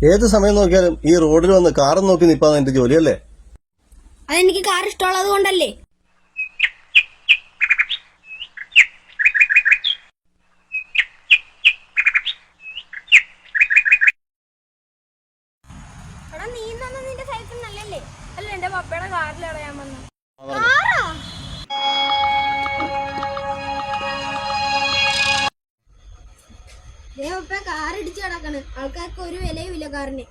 ഏത് സമയം നോക്കിയാലും ഈ റോഡിൽ വന്ന് കാറും നോക്കി നിൽപ്പാന്ന് എന്റെ ജോലിയല്ലേ? അതെനിക്ക് കാർ ഇഷ്ടമുള്ളത് കൊണ്ടല്ലേ. നീ നിന്റെ സൈക്കിൾ നല്ലല്ലേ? അല്ല എന്റെ പപ്പയുടെ കാറിൽ ഇടയാൻ വന്നു. കാർ ഇടിച്ചു കിടക്കണ്. ആൾക്കാർക്ക് ഒരു വിലയും ഇല്ല കാറിന്.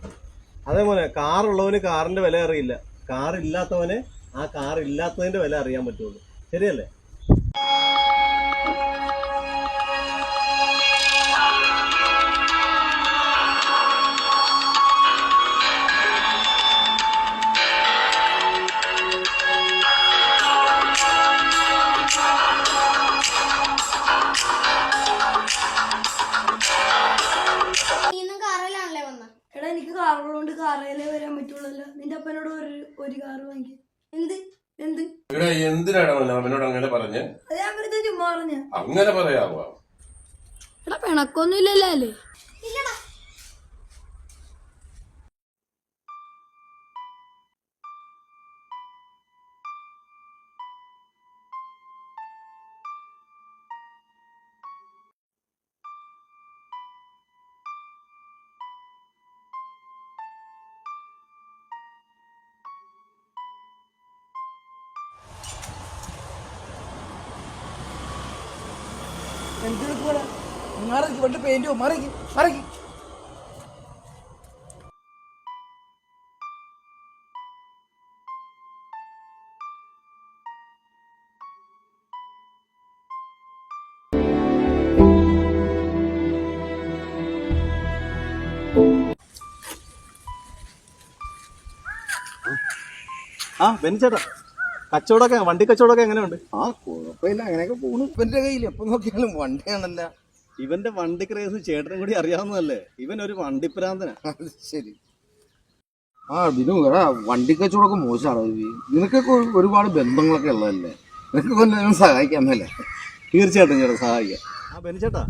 അതേപോലെ കാറുള്ളവന് കാറിന്റെ വില അറിയില്ല, കാർ ഇല്ലാത്തവന് ആ കാർ ഇല്ലാത്തതിന്റെ വില അറിയാൻ പറ്റുള്ളൂ. ശരിയല്ലേ? എടാ എനിക്ക് കാറുള്ളതുകൊണ്ട് കാറിലേ വരാൻ പറ്റുള്ളല്ലോ. നിന്റെ അപ്പനോട് ഒരു കാറ് വാങ്ങി. എന്ത് എന്ത് എന്തിനാണ് അവനോട് അങ്ങനെ പറഞ്ഞ്? അത് ഞാൻ വെറുതെ ചുമ്മാ പറഞ്ഞ. അങ്ങനെ പറയാവോ? എടാ പിണക്കൊന്നും ഇല്ലല്ലോ അല്ലേ? ഇല്ലടാ. വണ്ടി പെയിന്റോ മറിക്ക് മറിക്ക്. ആ ബെനിച്ചേട്ടാ, കച്ചവടമൊക്കെ വണ്ടി കച്ചവടമൊക്കെ എങ്ങനെയുണ്ട്? ആ കുഴപ്പമില്ല, അങ്ങനെയൊക്കെ പോണു. ഇവന്റെ കയ്യിൽ എപ്പോ നോക്കിയാലും വണ്ടിയാണല്ല. ഇവന്റെ വണ്ടി ക്രേസ് ചേട്ടനും കൂടി അറിയാവുന്നതല്ലേ. ഇവൻ ഒരു വണ്ടിപ്രാന്തനാ. ശരി. ആ ബിനു, എടാ വണ്ടി കച്ചവടമൊക്കെ മോശമാണ്. നിനക്കൊക്കെ ഒരുപാട് ബന്ധങ്ങളൊക്കെ ഉള്ളതല്ലേ, നിനക്കൊക്കെ എന്നെ സഹായിക്കാന്നല്ലേ? തീർച്ചയായിട്ടും ചേട്ടാ സഹായിക്കാം. ആ ബെനിച്ചേട്ടാ,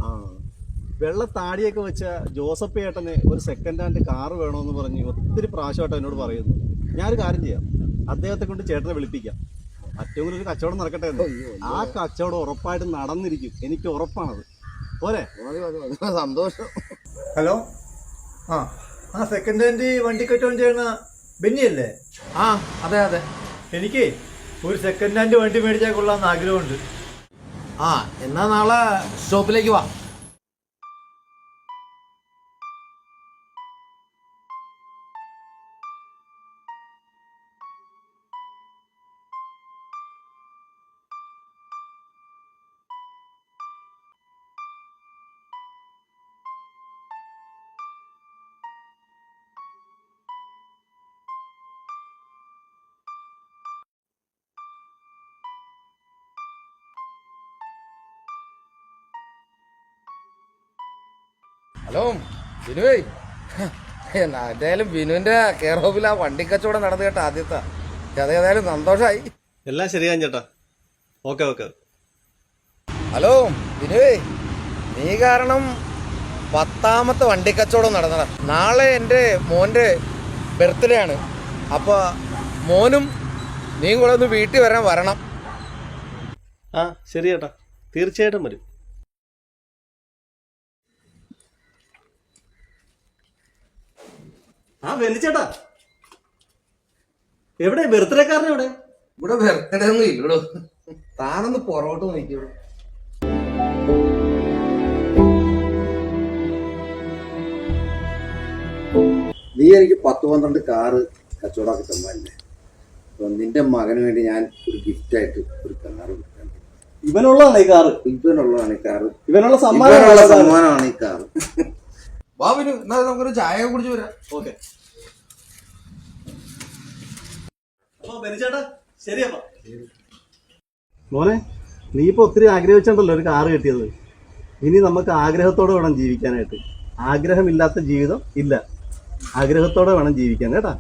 വെള്ള താടിയൊക്കെ വെച്ച ജോസഫ് ചേട്ടന് ഒരു സെക്കൻഡ് ഹാൻഡ് കാറ് വേണമെന്ന് പറഞ്ഞ് ഒത്തിരി പ്രാവശ്യമായിട്ട് എന്നോട് പറയുന്നു. ഞാനൊരു കാര്യം ചെയ്യാം, അദ്ദേഹത്തെ കൊണ്ട് ചേട്ടനെ വിളിപ്പിക്കാം. ഏറ്റവും ഒരു കച്ചവടം നടക്കട്ടെ. ആ കച്ചവടം ഉറപ്പായിട്ട് നടന്നിരിക്കും, എനിക്ക് ഉറപ്പാണത്. പോരെ? സന്തോഷം. ഹലോ, ആ സെക്കൻഡ് ഹാൻഡ് വണ്ടി കച്ചവടം ചെയ്യുന്ന ബെന്നി അല്ലേ? ആ അതെ അതെ. എനിക്ക് ഒരു സെക്കൻഡ് ഹാൻഡ് വണ്ടി മേടിച്ചാൽ കൊള്ളാമെന്ന് ആഗ്രഹമുണ്ട്. ആ എന്നാ നാളെ ഷോപ്പിലേക്ക് വാ. ഹലോ ബിനുവേ, എന്തായാലും ബിനുവിന്റെ കെയർ ഓഫിൽ ആ വണ്ടി കച്ചവടം നടന്നു കേട്ട ആദ്യത്തെ. അതേതായാലും സന്തോഷായി. എല്ലാം ശരിയാൻ ചേട്ടാ. Okay okay. ഹലോ ബിനുവേ, നീ കാരണം 10ാമത്തെ വണ്ടി കച്ചവടം നടന്നടാ. നാളെ എൻ്റെ മോൻ്റെ ബർത്ത്ഡേ ആണ്. അപ്പോൾ മോനും നീയും കൂടെ ഒന്ന് വീട്ടിൽ വരണം. ആ ശരി ചേട്ടാ, തീർച്ചയായിട്ടും വരും. ആ ബെനിച്ചേട്ടാ, എവിടെ ബർത്ത്ഡേക്കാരനെ? എവിടെ? ഇവിടെ ബർത്ത്ഡേ ഒന്നും ഇല്ലടോ, താനൊന്ന് പുറകോട്ട് നോക്കിയോ. നീ എനിക്ക് 10-12 കാറ് കച്ചവടമാക്കി തന്നല്ലേ. അപ്പൊ നിന്റെ മകന് വേണ്ടി ഞാൻ ഒരു ഗിഫ്റ്റായിട്ട് ഒരു കാറ് കൊടുക്കാൻ. ഇവനുള്ളതാണ് ഈ കാറ്. ഇവനുള്ളതാണ് ഈ കാറ്. ഇവനുള്ള സമ്മാനമാണ് ഈ കാറ്. ബാബുവിന് എന്നാ നമുക്കൊരു ചായ കുടിച്ചു വരാം. ഓക്കെ. ബെനിച്ചേട്ടാ ശരിയപ്പാ. മോനെ, നീ ഇപ്പൊ ഒത്തിരി ആഗ്രഹിച്ചിട്ടുണ്ടല്ലോ ഒരു കാറ് കിട്ടിയത്. ഇനി നമുക്ക് ആഗ്രഹത്തോടെ വേണം ജീവിക്കാനായിട്ട്. ആഗ്രഹമില്ലാത്ത ജീവിതം ഇല്ല. ആഗ്രഹത്തോടെ വേണം ജീവിക്കാൻ കേട്ടാ.